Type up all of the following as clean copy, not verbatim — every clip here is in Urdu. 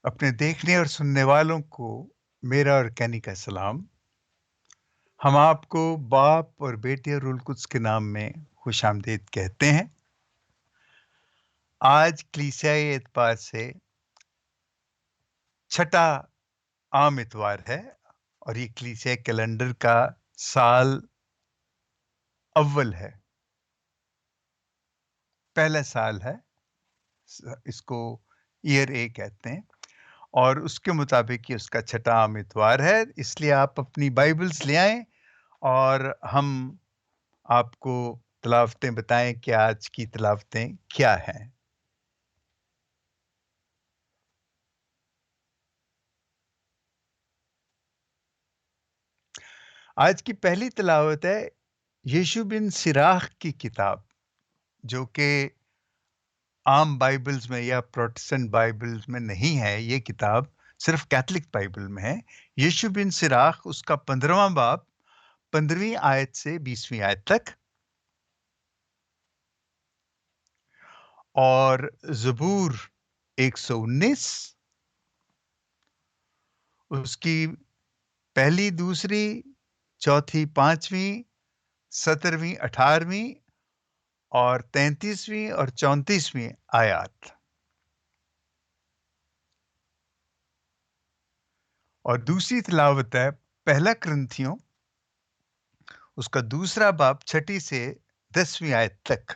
اپنے دیکھنے اور سننے والوں کو میرا اور کینی کا سلام۔ ہم آپ کو باپ اور بیٹے اور روح القدس کے نام میں خوش آمدید کہتے ہیں۔ آج کلیسیائی اعتبار سے چھٹا عام اتوار ہے اور یہ کلیسیائی کیلنڈر کا سال اول ہے، پہلا سال ہے، اس کو ایئر اے کہتے ہیں، اور اس کے مطابق یہ اس کا چھٹا عام اتوار ہے۔ اس لیے آپ اپنی بائبلز لے آئیں اور ہم آپ کو تلاوتیں بتائیں کہ آج کی تلاوتیں کیا ہیں۔ آج کی پہلی تلاوت ہے یشوع بن سراخ کی کتاب، جو کہ عام بائبلز میں یا پروٹسٹنٹ بائبلز میں نہیں ہے۔ یہ کتاب صرف کیتھولک بائبل میں ہے۔ یشوع بن سراخ، اس کا 15واں باب، 15ویں آیت سے 20ویں آیت تک، اور زبور 119، اس کی پہلی، دوسری، چوتھی، پانچویں، 17ویں، 18ویں اور 33ویں اور 34ویں آیات، اور دوسری تلاوت ہے پہلا کرنتھیوں، اس کا دوسرا باب، 6 سے 10ویں آیت تک،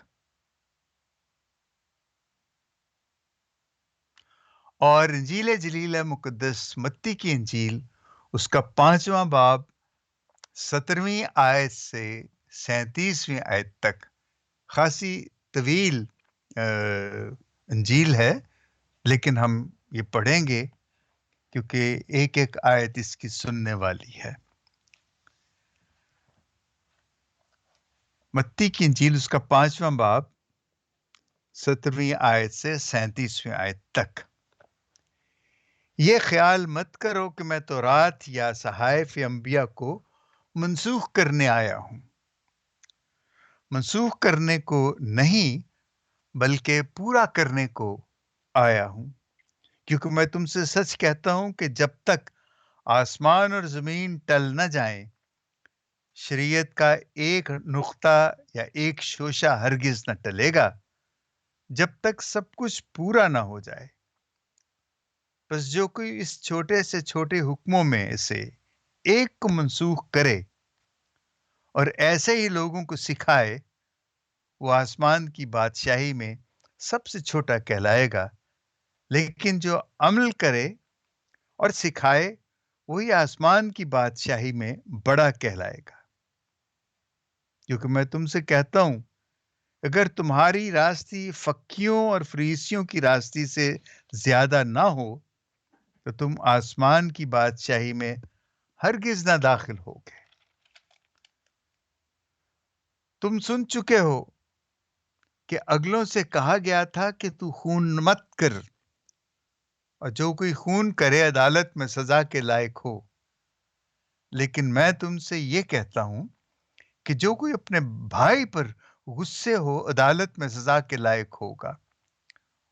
اور انجیل جلیل مقدس متی کی انجیل، اس کا 5واں باب، 17ویں آیت سے 37ویں آیت تک۔ خاصی طویل انجیل ہے، لیکن ہم یہ پڑھیں گے کیونکہ ایک ایک آیت اس کی سننے والی ہے۔ متی کی انجیل، اس کا 5واں باب، 17ویں آیت سے 37ویں آیت تک۔ یہ خیال مت کرو کہ میں تورات یا صحائف انبیاء کو منسوخ کرنے آیا ہوں۔ منسوخ کرنے کو نہیں، بلکہ پورا کرنے کو آیا ہوں، کیونکہ میں تم سے سچ کہتا ہوں کہ جب تک آسمان اور زمین ٹل نہ جائیں، شریعت کا ایک نقطہ یا ایک شوشہ ہرگز نہ ٹلے گا، جب تک سب کچھ پورا نہ ہو جائے۔ بس جو کوئی اس چھوٹے سے چھوٹے حکموں میں سے ایک کو منسوخ کرے اور ایسے ہی لوگوں کو سکھائے، وہ آسمان کی بادشاہی میں سب سے چھوٹا کہلائے گا، لیکن جو عمل کرے اور سکھائے، وہی آسمان کی بادشاہی میں بڑا کہلائے گا۔ کیونکہ میں تم سے کہتا ہوں، اگر تمہاری راستی فکیوں اور فریسیوں کی راستی سے زیادہ نہ ہو تو تم آسمان کی بادشاہی میں ہرگز نہ داخل ہوگے۔ تم سن چکے ہو کہ اگلوں سے کہا گیا تھا کہ تو خون مت کر، اور جو کوئی خون کرے عدالت میں سزا کے لائق ہو۔ لیکن میں تم سے یہ کہتا ہوں کہ جو کوئی اپنے بھائی پر غصے ہو، عدالت میں سزا کے لائق ہوگا،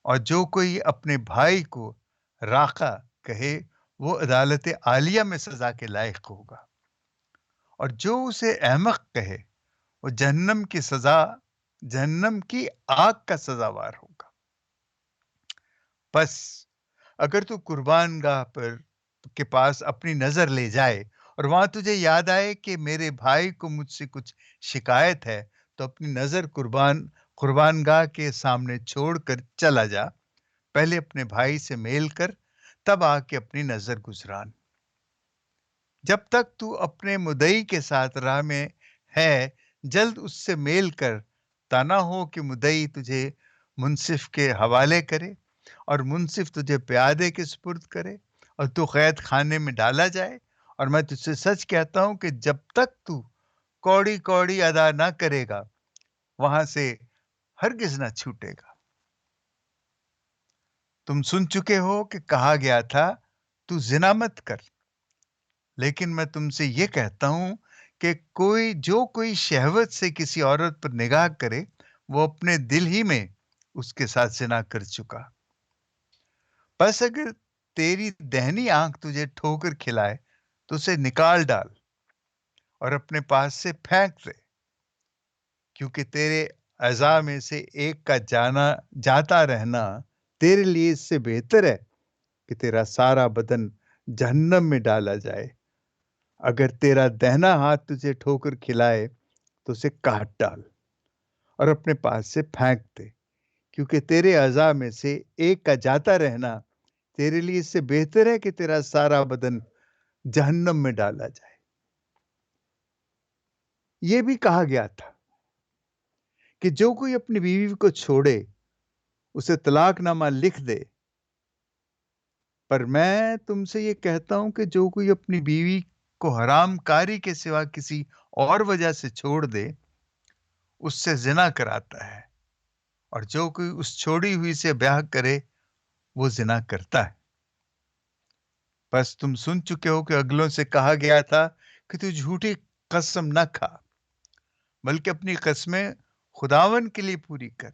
اور جو کوئی اپنے بھائی کو راقہ کہے، وہ عدالت عالیہ میں سزا کے لائق ہوگا، اور جو اسے احمق کہے، وہ جہنم کی آگ کا سزاوار ہوگا۔ بس اگر تو قربان گاہ کے پاس اپنی نظر لے جائے اور وہاں تجھے یاد آئے کہ میرے بھائی کو مجھ سے کچھ شکایت ہے، تو اپنی نظر قربان گاہ کے سامنے چھوڑ کر چلا جا۔ پہلے اپنے بھائی سے میل کر، تب آ کے اپنی نظر گزران۔ جب تک تو اپنے مدعی کے ساتھ راہ میں ہے، جلد اس سے میل کر، تا نہ ہو کہ مدعی تجھے منصف کے حوالے کرے اور منصف تجھے پیادے کے سپرد کرے اور تو قید خانے میں ڈالا جائے۔ اور میں تجھ سے سچ کہتا ہوں کہ جب تک تو کوڑی کوڑی ادا نہ کرے گا، وہاں سے ہرگز نہ چھوٹے گا۔ تم سن چکے ہو کہ کہا گیا تھا، تو زنا مت کر۔ لیکن میں تم سے یہ کہتا ہوں کہ جو کوئی شہوت سے کسی عورت پر نگاہ کرے، وہ اپنے دل ہی میں اس کے ساتھ زنا کر چکا۔ بس اگر تیری دہنی آنکھ تجھے ٹھوکر کھلائے تو اسے نکال ڈال اور اپنے پاس سے پھینک دے، کیونکہ تیرے اعضاء میں سے ایک کا جاتا رہنا تیرے لیے اس سے بہتر ہے کہ تیرا سارا بدن جہنم میں ڈالا جائے۔ اگر تیرا دہنا ہاتھ تجھے ٹھوکر کھلائے تو اسے کاٹ ڈال اور اپنے پاس سے پھینک دے، کیونکہ تیرے اعضاء میں سے ایک کا جاتا رہنا تیرے لیے اس سے بہتر ہے کہ تیرا سارا بدن جہنم میں ڈالا جائے۔ یہ بھی کہا گیا تھا کہ جو کوئی اپنی بیوی کو چھوڑے اسے طلاق نامہ لکھ دے، پر میں تم سے یہ کہتا ہوں کہ جو کوئی اپنی بیوی کو حرام کاری کے سوا کسی اور وجہ سے چھوڑ دے اس سے زنا کراتا ہے، اور جو کوئی اس چھوڑی ہوئی سے بیاہ کرے وہ زنا کرتا ہے۔ بس تم سن چکے ہو کہ اگلوں سے کہا گیا تھا کہ تو جھوٹی قسم نہ کھا، بلکہ اپنی قسمیں خداون کے لیے پوری کر۔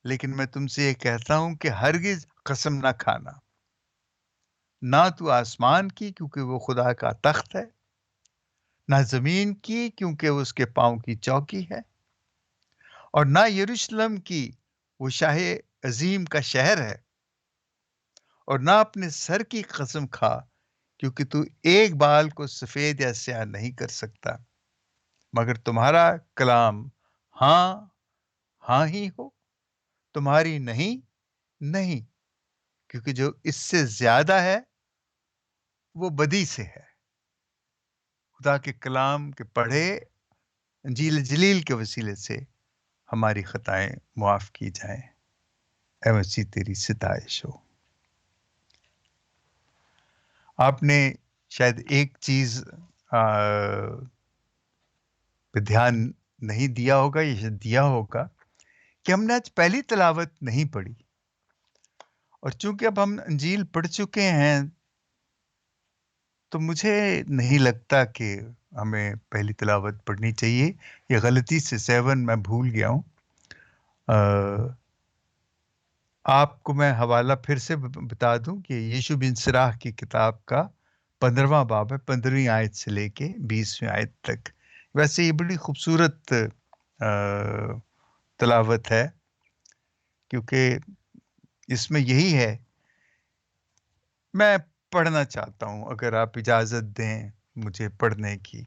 لیکن میں تم سے یہ کہتا ہوں کہ ہرگز قسم نہ کھانا، نہ تو آسمان کی کیونکہ وہ خدا کا تخت ہے، نہ زمین کی کیونکہ وہ اس کے پاؤں کی چوکی ہے، اور نہ یروشلم کی وہ شاہ عظیم کا شہر ہے، اور نہ اپنے سر کی قسم کھا کیونکہ تو ایک بال کو سفید یا سیاہ نہیں کر سکتا، مگر تمہارا کلام ہاں ہاں ہی ہو، تمہاری نہیں نہیں، کیونکہ جو اس سے زیادہ ہے وہ بدی سے ہے۔ خدا کے کلام کے پڑھے انجیل جلیل کے وسیلے سے ہماری خطائیں معاف کی جائیں۔ اے مسیح تیری ستائش ہو۔ آپ نے شاید ایک چیز پہ دھیان نہیں دیا ہوگا یا شاید دیا ہوگا کہ ہم نے آج پہلی تلاوت نہیں پڑھی، اور چونکہ اب ہم انجیل پڑھ چکے ہیں تو مجھے نہیں لگتا کہ ہمیں پہلی تلاوت پڑھنی چاہیے۔ یہ غلطی سے 7 میں بھول گیا ہوں۔ آپ کو میں حوالہ پھر سے بتا دوں کہ یشوع بن سراح کی کتاب کا 15واں باب ہے، 15ویں آیت سے لے کے 20ویں آیت تک۔ ویسے یہ بڑی خوبصورت تلاوت ہے، کیونکہ اس میں یہی ہے۔ میں پڑھنا چاہتا ہوں، اگر آپ اجازت دیں مجھے پڑھنے کی۔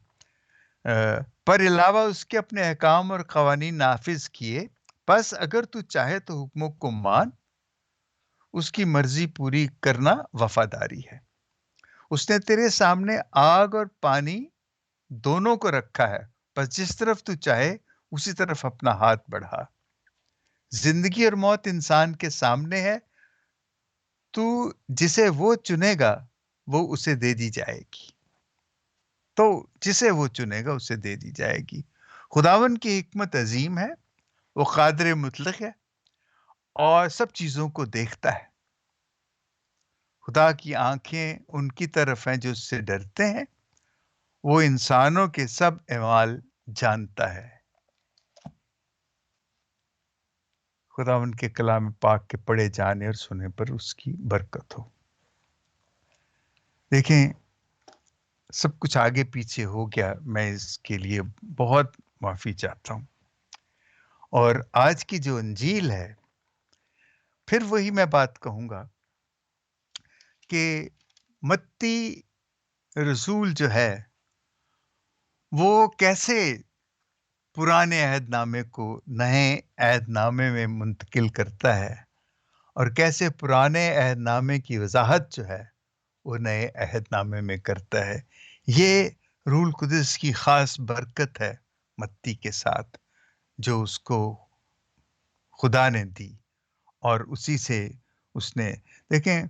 پر علاوہ اس کے اپنے احکام اور قوانین نافذ کیے، بس اگر تو چاہے تو حکموں کو مان، اس کی مرضی پوری کرنا وفاداری ہے۔ اس نے تیرے سامنے آگ اور پانی دونوں کو رکھا ہے، بس جس طرف تو چاہے اسی طرف اپنا ہاتھ بڑھا۔ زندگی اور موت انسان کے سامنے ہے، تو جسے وہ چنے گا وہ اسے دے دی جائے گی۔ تو جسے وہ چنے گا اسے دے دی جائے گی۔ خداون کی حکمت عظیم ہے، وہ قادر مطلق ہے اور سب چیزوں کو دیکھتا ہے۔ خدا کی آنکھیں ان کی طرف ہیں جو اس سے ڈرتے ہیں، وہ انسانوں کے سب اعمال جانتا ہے۔ خداوند کے کلام پاک کے پڑھے جانے اور سننے پر اس کی برکت ہو۔ دیکھیں، سب کچھ آگے پیچھے ہو گیا، میں اس کے لیے بہت معافی چاہتا ہوں۔ اور آج کی جو انجیل ہے، پھر وہی میں بات کہوں گا کہ متی رسول جو ہے وہ کیسے پرانے عہد نامے کو نئے عہد نامے میں منتقل کرتا ہے، اور کیسے پرانے عہد نامے کی وضاحت جو ہے وہ نئے عہد نامے میں کرتا ہے۔ یہ روح القدس کی خاص برکت ہے متی کے ساتھ، جو اس کو خدا نے دی، اور اسی سے اس نے، دیکھیں،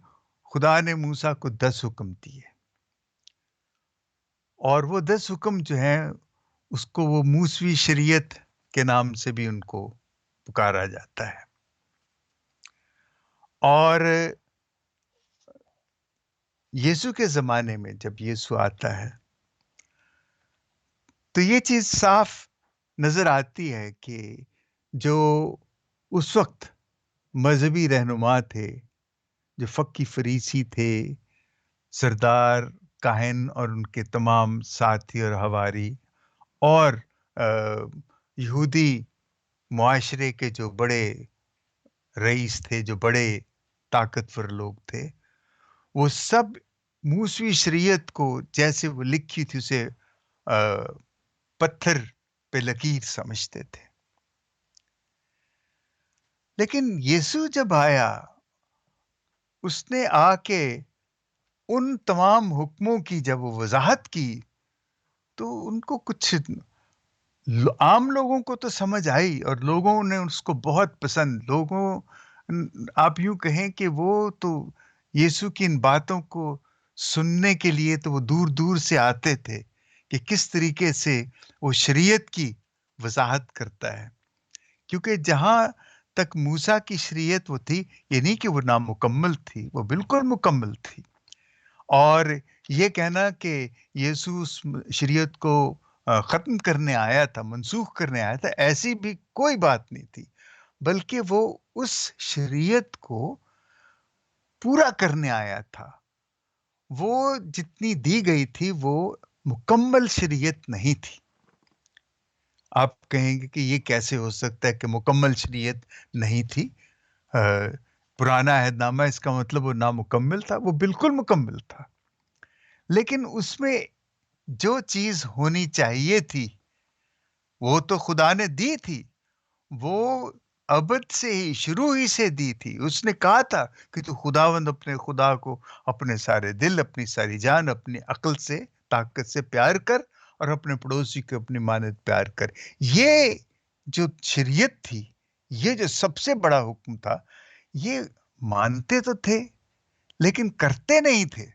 خدا نے موسیٰ کو 10 حکم دیے، اور وہ 10 حکم جو ہیں اس کو وہ موسوی شریعت کے نام سے بھی ان کو پکارا جاتا ہے۔ اور یسوع کے زمانے میں جب یسوع آتا ہے تو یہ چیز صاف نظر آتی ہے کہ جو اس وقت مذہبی رہنما تھے، جو فقی فریسی تھے، سردار کاہن اور ان کے تمام ساتھی اور ہواری، اور یہودی معاشرے کے جو بڑے رئیس تھے، جو بڑے طاقتور لوگ تھے، وہ سب موسوی شریعت کو جیسے وہ لکھی تھی اسے پتھر پہ لکیر سمجھتے تھے. لیکن یسوع جب آیا، اس نے آ کے ان تمام حکموں کی جب وہ وضاحت کی تو ان کو کچھ عام لوگوں کو تو سمجھ آئی اور لوگوں نے اس کو بہت پسند. آپ یوں کہیں کہ وہ تو یسوع کی ان باتوں کو سننے کے لیے تو وہ دور دور سے آتے تھے کہ کس طریقے سے وہ شریعت کی وضاحت کرتا ہے. کیونکہ جہاں تک موسیٰ کی شریعت وہ تھی، یہ نہیں کہ وہ نامکمل تھی، وہ بالکل مکمل تھی. اور یہ کہنا کہ یسوع اس شریعت کو ختم کرنے آیا تھا، منسوخ کرنے آیا تھا، ایسی بھی کوئی بات نہیں تھی، بلکہ وہ اس شریعت کو پورا کرنے آیا تھا. وہ جتنی دی گئی تھی وہ مکمل شریعت نہیں تھی. آپ کہیں گے کہ یہ کیسے ہو سکتا ہے کہ مکمل شریعت نہیں تھی؟ پرانا عہد نامہ، اس کا مطلب وہ نامکمل تھا؟ وہ بالکل مکمل تھا، لیکن اس میں جو چیز ہونی چاہیے تھی وہ تو خدا نے دی تھی. وہ ابد سے ہی، شروع ہی سے دی تھی. اس نے کہا تھا کہ تو خداوند اپنے خدا کو اپنے سارے دل، اپنی ساری جان، اپنی عقل سے، طاقت سے پیار کر، اور اپنے پڑوسی کو اپنی مانند پیار کر. یہ جو شریعت تھی، یہ جو سب سے بڑا حکم تھا، یہ مانتے تو تھے لیکن کرتے نہیں تھے،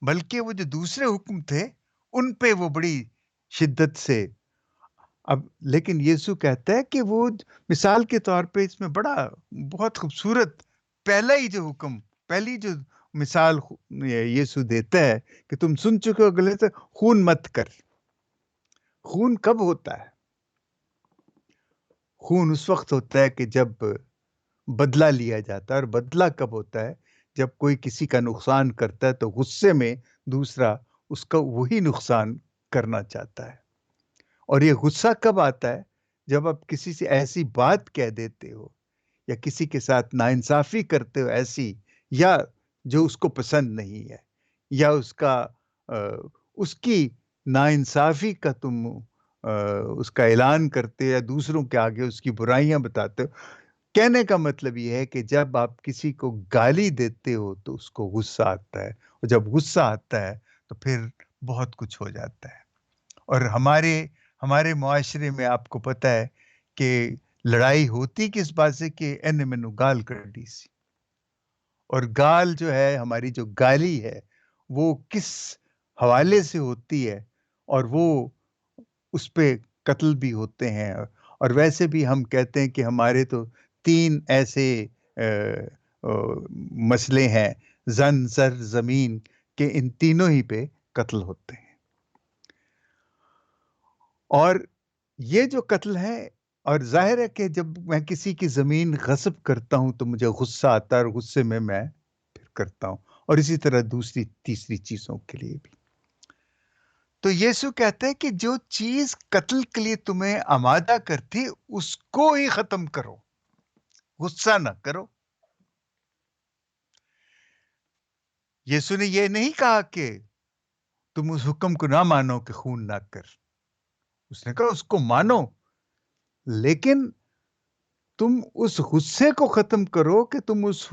بلکہ وہ جو دوسرے حکم تھے ان پہ وہ بڑی شدت سے. اب لیکن یسوع کہتا ہے کہ وہ مثال کے طور پہ اس میں بہت خوبصورت پہلا ہی جو حکم، پہلی جو مثال یسوع دیتا ہے کہ تم سن چکے ہو گلے سے، خون مت کر. خون کب ہوتا ہے؟ خون اس وقت ہوتا ہے کہ جب بدلہ لیا جاتا ہے. اور بدلہ کب ہوتا ہے؟ جب کوئی کسی کا نقصان کرتا ہے تو غصے میں دوسرا اس کا وہی نقصان کرنا چاہتا ہے. اور یہ غصہ کب آتا ہے؟ جب آپ کسی سے ایسی بات کہہ دیتے ہو یا کسی کے ساتھ ناانصافی کرتے ہو ایسی، یا جو اس کو پسند نہیں ہے، یا اس کی ناانصافی کا تم اس کا اعلان کرتے یا دوسروں کے آگے اس کی برائیاں بتاتے ہو. کہنے کا مطلب یہ ہے کہ جب آپ کسی کو گالی دیتے ہو تو اس کو غصہ آتا ہے، اور جب غصہ آتا ہے تو پھر بہت کچھ ہو جاتا ہے. اور ہمارے معاشرے میں آپ کو پتہ ہے کہ لڑائی ہوتی کس بات سے کہ این مینو گال کڈی سی. اور گال جو ہے، ہماری جو گالی ہے، وہ کس حوالے سے ہوتی ہے، اور وہ اس پہ قتل بھی ہوتے ہیں. اور ویسے بھی ہم کہتے ہیں کہ ہمارے تو 3 ایسے مسئلے ہیں، زن، زر، زمین، کہ ان تینوں ہی پہ قتل ہوتے ہیں. اور یہ جو قتل ہے، اور ظاہر ہے کہ جب میں کسی کی زمین غصب کرتا ہوں تو مجھے غصہ آتا ہے، اور غصے میں پھر کرتا ہوں. اور اسی طرح دوسری تیسری چیزوں کے لیے بھی. تو یسوع کہتے ہیں کہ جو چیز قتل کے لیے تمہیں آمادہ کرتی اس کو ہی ختم کرو، غصہ نہ کرو. یسوع نے یہ نہیں کہا کہ تم اس حکم کو نہ مانو کہ خون نہ کر. اس نے کہا اس کو مانو، لیکن تم اس غصے کو ختم کرو کہ تم اس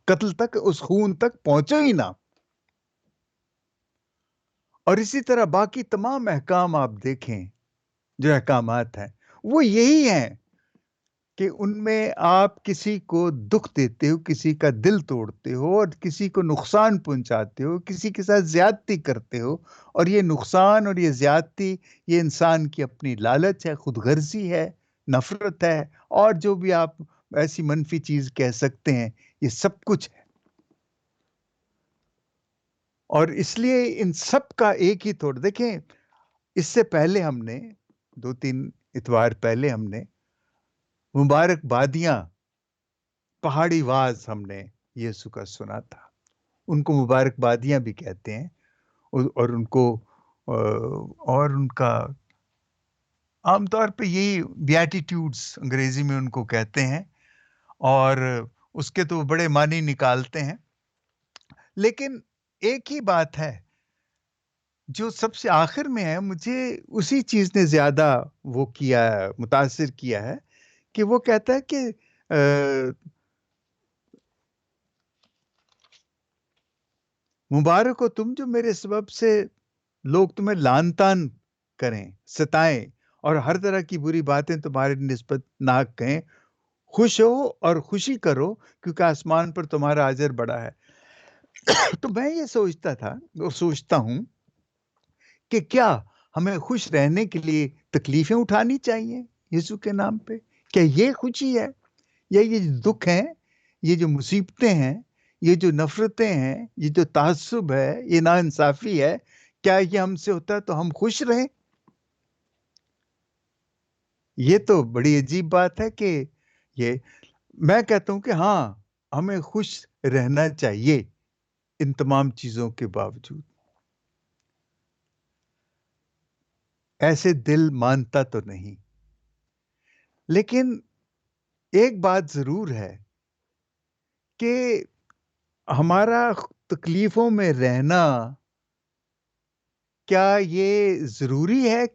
قتل تک، اس خون تک پہنچو ہی نہ. اور اسی طرح باقی تمام احکام آپ دیکھیں، جو احکامات ہیں وہ یہی ہیں کہ ان میں آپ کسی کو دکھ دیتے ہو، کسی کا دل توڑتے ہو، اور کسی کو نقصان پہنچاتے ہو، کسی کے ساتھ زیادتی کرتے ہو. اور یہ نقصان اور یہ زیادتی، یہ انسان کی اپنی لالچ ہے، خود غرضی ہے، نفرت ہے، اور جو بھی آپ ایسی منفی چیز کہہ سکتے ہیں، یہ سب کچھ ہے. اور اس لیے ان سب کا ایک ہی توڑ دیکھیں. اس سے پہلے ہم نے 2-3 اتوار پہلے ہم نے مبارک بادیاں پہاڑی واز ہم نے یسوع کا سنا تھا. ان کو مبارکبادیاں بھی کہتے ہیں، اور ان کو اور ان کا عام طور پہ یہی بیاٹیٹیوڈز انگریزی میں ان کو کہتے ہیں، اور اس کے تو بڑے معنی نکالتے ہیں. لیکن ایک ہی بات ہے جو سب سے آخر میں ہے، مجھے اسی چیز نے زیادہ وہ کیا ہے، متاثر کیا ہے، کہ وہ کہتا ہے کہ مبارک ہو تم جو میرے سبب سے لوگ تمہیں لان تان کریں، ستائیں، اور ہر طرح کی بری باتیں تمہارے نسبت ناک کہیں. خوش ہو اور خوشی کرو کیونکہ آسمان پر تمہارا اجر بڑا ہے. تو میں یہ سوچتا تھا اور سوچتا ہوں کہ کیا ہمیں خوش رہنے کے لیے تکلیفیں اٹھانی چاہیے یسوع کے نام پہ؟ کیا یہ خوشی ہے؟ یا یہ جو دکھ ہیں، یہ جو مصیبتیں ہیں، یہ جو نفرتیں ہیں، یہ جو تعصب ہے، یہ ناانصافی ہے، کیا یہ ہم سے ہوتا ہے تو ہم خوش رہیں؟ یہ تو بڑی عجیب بات ہے کہ یہ میں کہتا ہوں کہ ہاں، ہمیں خوش رہنا چاہیے ان تمام چیزوں کے باوجود. ایسے دل مانتا تو نہیں، لیکن ایک بات ضرور ہے کہ ہمارا تکلیفوں میں رہنا، کیا یہ ضروری ہے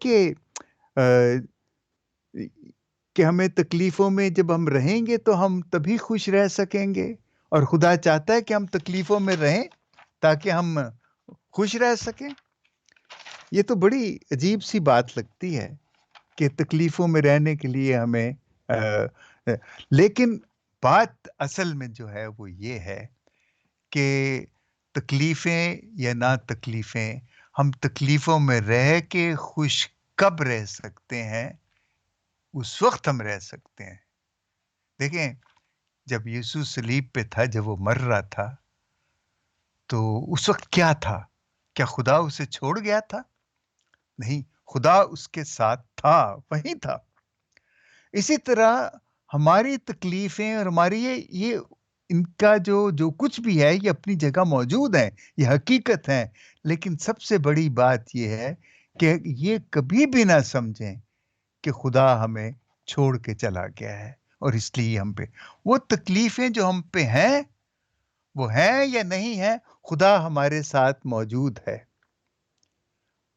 کہ ہمیں تکلیفوں میں جب ہم رہیں گے تو ہم تبھی خوش رہ سکیں گے؟ اور خدا چاہتا ہے کہ ہم تکلیفوں میں رہیں تاکہ ہم خوش رہ سکیں. یہ تو بڑی عجیب سی بات لگتی ہے کہ تکلیفوں میں رہنے کے لیے ہمیں لیکن بات اصل میں جو ہے وہ یہ ہے کہ تکلیفیں یا نہ تکلیفیں، ہم تکلیفوں میں رہ کے خوش کب رہ سکتے ہیں؟ اس وقت ہم رہ سکتے ہیں. دیکھیں، جب یسوع صلیب پہ تھا، جب وہ مر رہا تھا، تو اس وقت کیا تھا؟ کیا خدا اسے چھوڑ گیا تھا؟ نہیں، خدا اس کے ساتھ تھا، وہیں تھا. اسی طرح ہماری تکلیفیں اور ہماری یہ ان کا جو کچھ بھی ہے، یہ اپنی جگہ موجود ہیں، یہ حقیقت ہے. لیکن سب سے بڑی بات یہ ہے کہ یہ کبھی بھی نہ سمجھیں کہ خدا ہمیں چھوڑ کے چلا گیا ہے، اور اس لیے ہم پہ وہ تکلیفیں جو ہم پہ ہیں، وہ ہیں یا نہیں ہیں، خدا ہمارے ساتھ موجود ہے.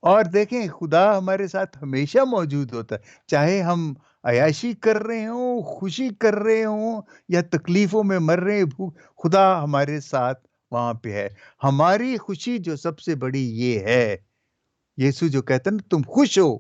اور دیکھیں، خدا ہمارے ساتھ ہمیشہ موجود ہوتا ہے، چاہے ہم عیاشی کر رہے ہوں، خوشی کر رہے ہوں، یا تکلیفوں میں مر رہے ہوں، خدا ہمارے ساتھ وہاں پہ ہے. ہماری خوشی جو سب سے بڑی یہ ہے، یسوع جو کہتا ہے نا، تم خوش ہو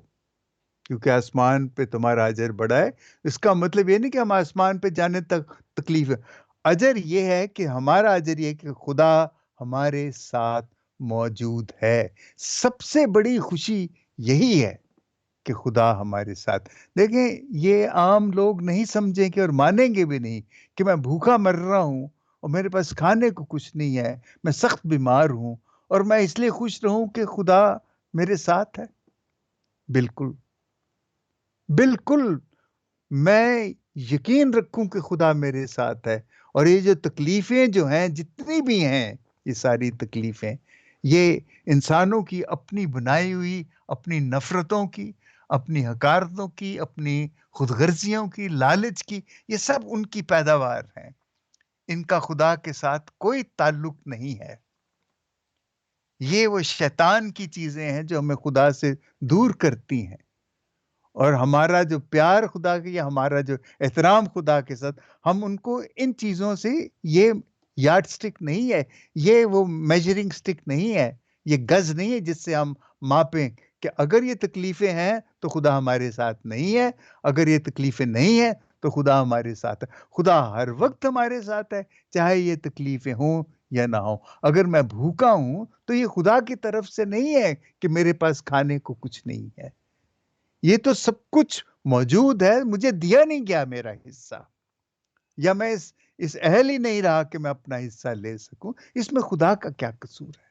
کیونکہ آسمان پہ تمہارا اجر بڑا ہے. اس کا مطلب یہ نہیں کہ ہم آسمان پہ جانے تک تکلیف ہے. اجر یہ ہے کہ ہمارا اجر یہ ہے کہ خدا ہمارے ساتھ موجود ہے. سب سے بڑی خوشی یہی ہے کہ خدا ہمارے ساتھ. دیکھیں، یہ عام لوگ نہیں سمجھیں گے اور مانیں گے بھی نہیں کہ میں بھوکا مر رہا ہوں اور میرے پاس کھانے کو کچھ نہیں ہے، میں سخت بیمار ہوں، اور میں اس لیے خوش رہوں کہ خدا میرے ساتھ ہے. بالکل بالکل، میں یقین رکھوں کہ خدا میرے ساتھ ہے. اور یہ جو تکلیفیں جو ہیں، جتنی بھی ہیں، یہ ساری تکلیفیں، یہ انسانوں کی اپنی بنائی ہوئی، اپنی نفرتوں کی، اپنی حقارتوں کی، اپنی خود غرضیوں کی، لالچ کی، یہ سب ان کی پیداوار ہیں. ان کا خدا کے ساتھ کوئی تعلق نہیں ہے. یہ وہ شیطان کی چیزیں ہیں جو ہمیں خدا سے دور کرتی ہیں. اور ہمارا جو پیار خدا کے، یا ہمارا جو احترام خدا کے ساتھ، ہم ان کو ان چیزوں سے، یہ یارڈ سٹک نہیں ہے، یہ وہ میجرنگ سٹک نہیں ہے، یہ گز نہیں ہے جس سے ہم ماپیں کہ اگر یہ تکلیفیں ہیں تو خدا ہمارے ساتھ نہیں ہے، اگر یہ تکلیفیں نہیں ہیں تو خدا ہمارے ساتھ ہے. خدا ہر وقت ہمارے ساتھ ہے، چاہے یہ تکلیفیں ہوں یا نہ ہوں. اگر میں بھوکا ہوں تو یہ خدا کی طرف سے نہیں ہے کہ میرے پاس کھانے کو کچھ نہیں ہے. یہ تو سب کچھ موجود ہے، مجھے دیا نہیں گیا میرا حصہ، یا میں اس اہل ہی نہیں رہا کہ میں اپنا حصہ لے سکوں. اس میں خدا کا کیا قصور ہے؟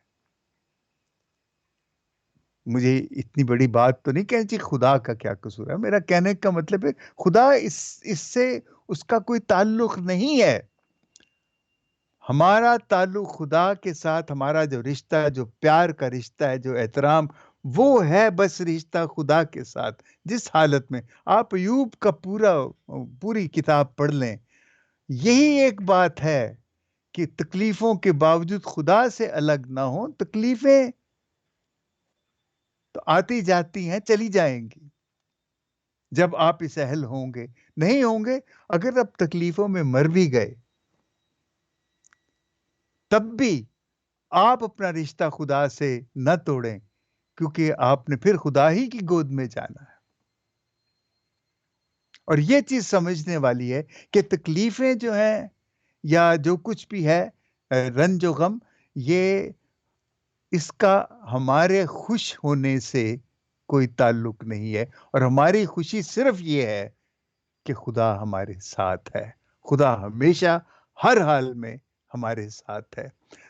مجھے اتنی بڑی بات تو نہیں کہنی چاہیے خدا کا کیا قصور ہے. میرا کہنے کا مطلب ہے خدا اس سے اس کا کوئی تعلق نہیں ہے. ہمارا تعلق خدا کے ساتھ، ہمارا جو رشتہ ہے، جو پیار کا رشتہ ہے، جو احترام، وہ ہے بس رشتہ خدا کے ساتھ. جس حالت میں آپ ایوب کا پوری کتاب پڑھ لیں، یہی ایک بات ہے کہ تکلیفوں کے باوجود خدا سے الگ نہ ہوں. تکلیفیں تو آتی جاتی ہیں، چلی جائیں گی جب آپ اس اہل ہوں گے. نہیں ہوں گے، اگر آپ تکلیفوں میں مر بھی گئے تب بھی آپ اپنا رشتہ خدا سے نہ توڑیں، کیونکہ آپ نے پھر خدا ہی کی گود میں جانا ہے. اور یہ چیز سمجھنے والی ہے کہ تکلیفیں جو ہیں یا جو کچھ بھی ہے، رنج و غم، یہ اس کا ہمارے خوش ہونے سے کوئی تعلق نہیں ہے. اور ہماری خوشی صرف یہ ہے کہ خدا ہمارے ساتھ ہے. خدا ہمیشہ ہر حال میں ہمارے ساتھ ہے.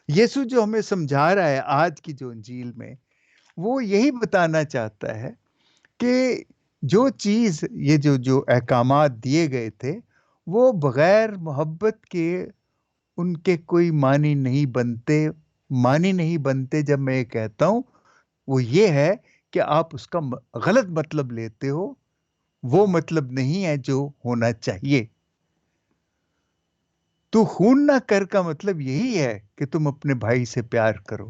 یسوع جو ہمیں سمجھا رہا ہے آج کی جو انجیل میں، وہ یہی بتانا چاہتا ہے کہ جو چیز، یہ جو احکامات دیے گئے تھے، وہ بغیر محبت کے ان کے کوئی معنی نہیں بنتے. معنی نہیں بنتے جب میں یہ کہتا ہوں، وہ یہ ہے کہ آپ اس کا غلط مطلب لیتے ہو. وہ مطلب نہیں ہے جو ہونا چاہیے. تو خون نہ کر کا مطلب یہی ہے کہ تم اپنے بھائی سے پیار کرو.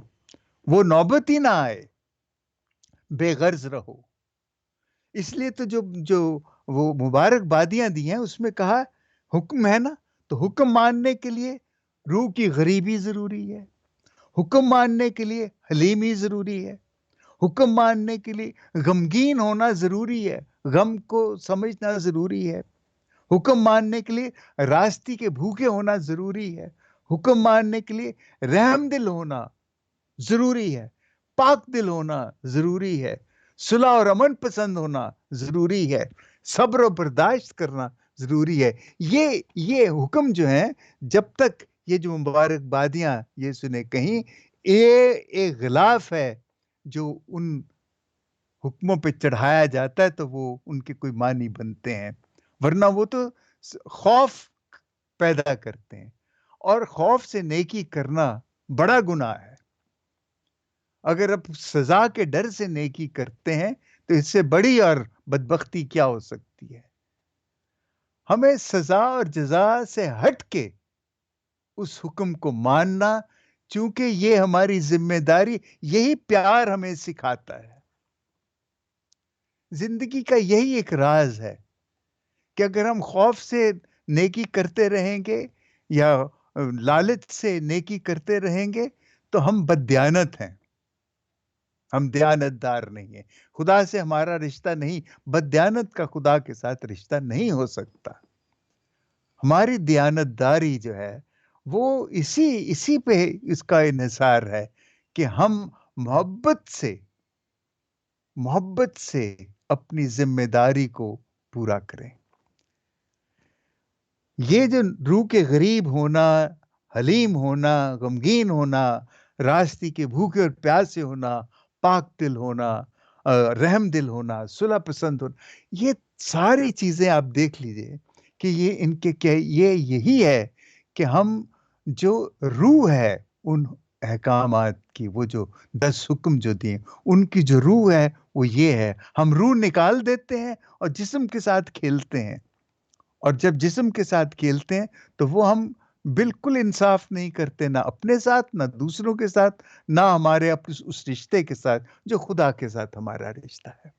وہ نوبت ہی نہ آئے، بے غرض رہو. اس لیے تو جو وہ مبارک بادیاں دی ہیں، اس میں کہا حکم ہے نا، تو حکم ماننے کے لیے روح کی غریبی ضروری ہے. حکم ماننے کے لیے حلیمی ضروری ہے. حکم ماننے کے لیے غمگین ہونا ضروری ہے. غم کو سمجھنا ضروری ہے. حکم ماننے کے لیے راستی کے بھوکے ہونا ضروری ہے. حکم ماننے کے لیے رحم دل ہونا ضروری ہے. پاک دل ہونا ضروری ہے. صلح اور امن پسند ہونا ضروری ہے. صبر و برداشت کرنا ضروری ہے. یہ حکم جو ہیں، جب تک یہ جو مبارک بادیاں یسوع نے کہیں، یہ ایک غلاف ہے جو ان حکموں پہ چڑھایا جاتا ہے تو وہ ان کے کوئی معنی بنتے ہیں. ورنہ وہ تو خوف پیدا کرتے ہیں، اور خوف سے نیکی کرنا بڑا گناہ ہے. اگر آپ سزا کے ڈر سے نیکی کرتے ہیں تو اس سے بڑی اور بدبختی کیا ہو سکتی ہے. ہمیں سزا اور جزا سے ہٹ کے اس حکم کو ماننا، چونکہ یہ ہماری ذمہ داری، یہی پیار ہمیں سکھاتا ہے. زندگی کا یہی ایک راز ہے کہ اگر ہم خوف سے نیکی کرتے رہیں گے یا لالچ سے نیکی کرتے رہیں گے تو ہم بددیانت ہیں، ہم دیانت دار نہیں ہیں. خدا سے ہمارا رشتہ نہیں، بددیانت کا خدا کے ساتھ رشتہ نہیں ہو سکتا. ہماری دیانت داری جو ہے وہ اسی پہ اس کا انحصار ہے کہ ہم محبت سے اپنی ذمہ داری کو پورا کریں. یہ جو روح کے غریب ہونا، حلیم ہونا، غمگین ہونا، راستے کے بھوکے اور پیاسے ہونا، پاک دل ہونا، رحم دل ہونا، صلح پسند ہونا، یہ ساری چیزیں آپ دیکھ لیجئے کہ یہ ان کے کیا، یہی ہے کہ ہم جو روح ہے ان احکامات کی، وہ جو 10 حکم جو دیے، ان کی جو روح ہے وہ یہ ہے. ہم روح نکال دیتے ہیں اور جسم کے ساتھ کھیلتے ہیں. اور جب جسم کے ساتھ کھیلتے ہیں تو وہ ہم بالکل انصاف نہیں کرتے، نہ اپنے ساتھ، نہ دوسروں کے ساتھ، نہ ہمارے اس رشتے کے ساتھ جو خدا کے ساتھ ہمارا رشتہ ہے.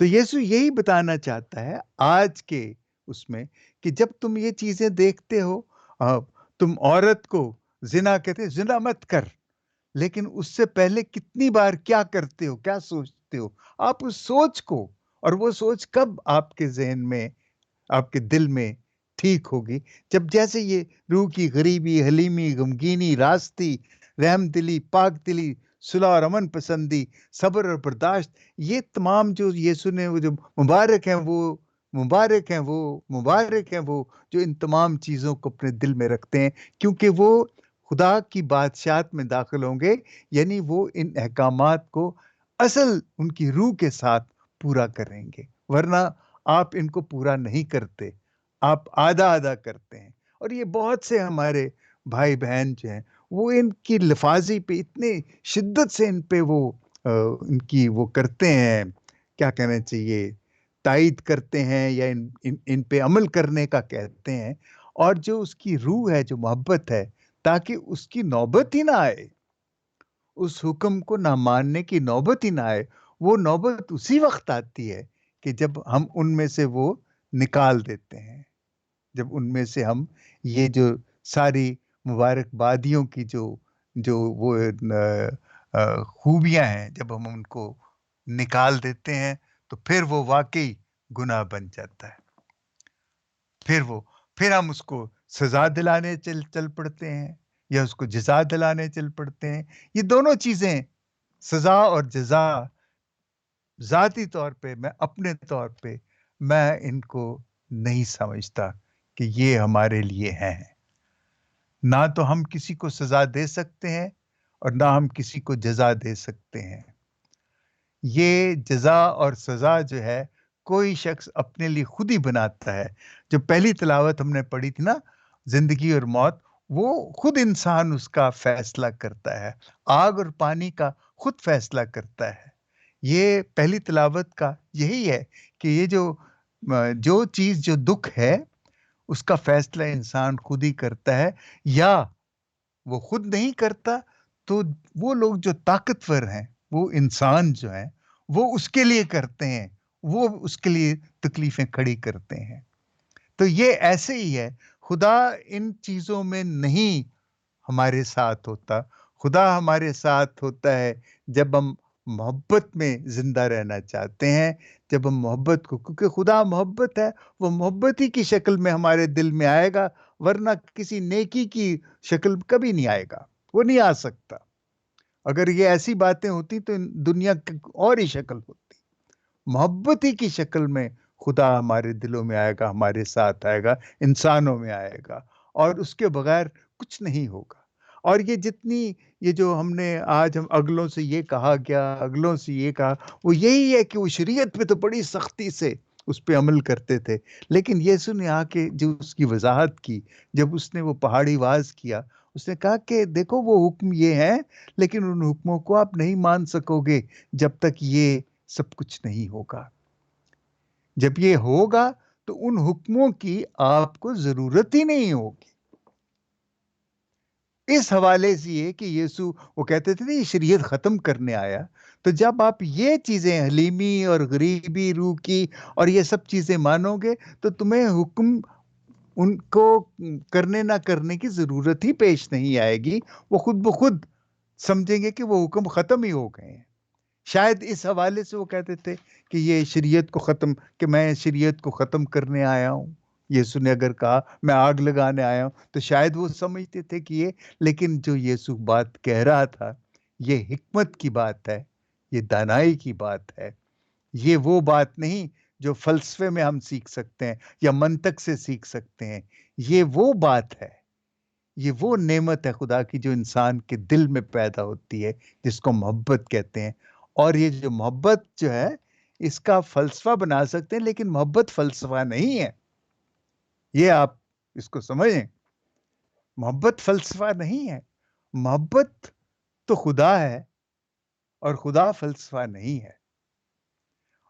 تو یسوع یہی بتانا چاہتا ہے آج کے اس میں کہ جب تم یہ چیزیں دیکھتے ہو، تم عورت کو زنا کہتے، زنا مت کر، لیکن اس سے پہلے کتنی بار کیا کرتے ہو، کیا سوچتے ہو. آپ اس سوچ کو، اور وہ سوچ کب آپ کے ذہن میں، آپ کے دل میں ٹھیک ہوگی، جب جیسے یہ روح کی غریبی، حلیمی، غمگینی، راستی، رحم دلی، پاک دلی، صلح اور امن پسندی، صبر اور برداشت، یہ تمام جو یسوع نے وہ جو مبارک ہیں وہ مبارک ہیں وہ مبارک ہیں وہ جو ان تمام چیزوں کو اپنے دل میں رکھتے ہیں، کیونکہ وہ خدا کی بادشاہت میں داخل ہوں گے. یعنی وہ ان احکامات کو اصل ان کی روح کے ساتھ پورا کریں گے. ورنہ آپ ان کو پورا نہیں کرتے، آپ آدھا آدھا کرتے ہیں. اور یہ بہت سے ہمارے بھائی بہن جو ہیں وہ ان کی لفاظی پہ اتنے شدت سے ان پہ وہ ان کی وہ کرتے ہیں، کیا کہنا چاہیے، تائید کرتے ہیں یا ان پہ عمل کرنے کا کہتے ہیں، اور جو اس کی روح ہے، جو محبت ہے، تاکہ اس کی نوبت ہی نہ آئے، اس حکم کو نہ ماننے کی نوبت ہی نہ آئے، وہ نوبت اسی وقت آتی ہے کہ جب ہم ان میں سے وہ نکال دیتے ہیں، جب ان میں سے ہم یہ جو ساری مبارک بادیوں کی جو وہ خوبیاں ہیں، جب ہم ان کو نکال دیتے ہیں تو پھر وہ واقعی گناہ بن جاتا ہے، پھر ہم اس کو سزا دلانے چل پڑتے ہیں یا اس کو جزا دلانے چل پڑتے ہیں۔ یہ دونوں چیزیں، سزا اور جزا، ذاتی طور پہ میں اپنے طور پہ میں ان کو نہیں سمجھتا کہ یہ ہمارے لیے ہیں۔ نہ تو ہم کسی کو سزا دے سکتے ہیں اور نہ ہم کسی کو جزا دے سکتے ہیں۔ یہ جزا اور سزا جو ہے کوئی شخص اپنے لیے خود ہی بناتا ہے۔ جو پہلی تلاوت ہم نے پڑھی تھی نا، زندگی اور موت، وہ خود انسان اس کا فیصلہ کرتا ہے، آگ اور پانی کا خود فیصلہ کرتا ہے۔ یہ پہلی تلاوت کا یہی ہے کہ یہ جو چیز جو دکھ ہے اس کا فیصلہ انسان خود ہی کرتا ہے، یا وہ خود نہیں کرتا تو وہ لوگ جو طاقتور ہیں، وہ انسان جو ہیں، وہ اس کے لیے کرتے ہیں، وہ اس کے لیے تکلیفیں کھڑی کرتے ہیں۔ تو یہ ایسے ہی ہے، خدا ان چیزوں میں نہیں ہمارے ساتھ ہوتا۔ خدا ہمارے ساتھ ہوتا ہے جب ہم محبت میں زندہ رہنا چاہتے ہیں، جب ہم محبت کو، کیونکہ خدا محبت ہے، وہ محبت ہی کی شکل میں ہمارے دل میں آئے گا، ورنہ کسی نیکی کی شکل کبھی نہیں آئے گا، وہ نہیں آ سکتا۔ اگر یہ ایسی باتیں ہوتی تو دنیا کی اور ہی شکل ہوتی۔ محبت ہی کی شکل میں خدا ہمارے دلوں میں آئے گا، ہمارے ساتھ آئے گا، انسانوں میں آئے گا، اور اس کے بغیر کچھ نہیں ہوگا۔ اور یہ جتنی یہ جو ہم نے آج ہم اگلوں سے یہ کہا گیا، اگلوں سے یہ کہا، وہ یہی ہے کہ وہ شریعت پہ تو بڑی سختی سے اس پہ عمل کرتے تھے، لیکن یسوع نے آ کے جو اس کی وضاحت کی، جب اس نے وہ پہاڑی واز کیا، اس نے کہا کہ دیکھو وہ حکم یہ ہیں، لیکن ان حکموں کو آپ نہیں مان سکو گے جب تک یہ سب کچھ نہیں ہوگا۔ جب یہ ہوگا تو ان حکموں کی آپ کو ضرورت ہی نہیں ہوگی۔ اس حوالے سے یہ کہ یسوع وہ کہتے تھے نا یہ شریعت ختم کرنے آیا، تو جب آپ یہ چیزیں حلیمی اور غریبی روح کی اور یہ سب چیزیں مانو گے تو تمہیں حکم ان کو کرنے نہ کرنے کی ضرورت ہی پیش نہیں آئے گی، وہ خود بخود سمجھیں گے کہ وہ حکم ختم ہی ہو گئے ہیں۔ شاید اس حوالے سے وہ کہتے تھے کہ یہ شریعت کو ختم، کہ میں شریعت کو ختم کرنے آیا ہوں۔ یسوع نے اگر کہا میں آگ لگانے آیا ہوں تو شاید وہ سمجھتے تھے کہ یہ، لیکن جو یسوع بات کہہ رہا تھا یہ حکمت کی بات ہے، یہ دانائی کی بات ہے، یہ وہ بات نہیں جو فلسفے میں ہم سیکھ سکتے ہیں یا منطق سے سیکھ سکتے ہیں، یہ وہ بات ہے، یہ وہ نعمت ہے خدا کی جو انسان کے دل میں پیدا ہوتی ہے، جس کو محبت کہتے ہیں۔ اور یہ جو محبت جو ہے اس کا فلسفہ بنا سکتے ہیں، لیکن محبت فلسفہ نہیں ہے، یہ آپ اس کو سمجھیں۔ محبت فلسفہ نہیں ہے، محبت تو خدا ہے اور خدا فلسفہ نہیں ہے۔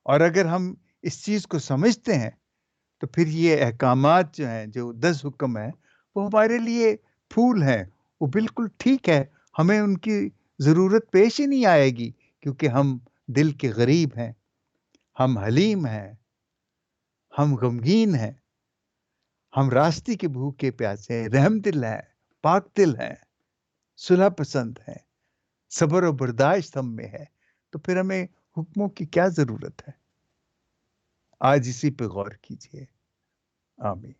اور اگر ہم اس چیز کو سمجھتے ہیں تو پھر یہ احکامات جو ہیں، جو 10 حکم ہیں، وہ ہمارے لیے پھول ہیں، وہ بالکل ٹھیک ہے، ہمیں ان کی ضرورت پیش ہی نہیں آئے گی، کیونکہ ہم دل کے غریب ہیں، ہم حلیم ہیں، ہم غمگین ہیں، ہم راستے کے بھوکے پیاسے ہیں، رحم دل ہیں، پاک دل ہیں، صلح پسند ہیں، صبر و برداشت ہم میں ہے، تو پھر ہمیں حکموں کی کیا ضرورت ہے؟ آج اسی پہ غور کیجیے۔ آمین۔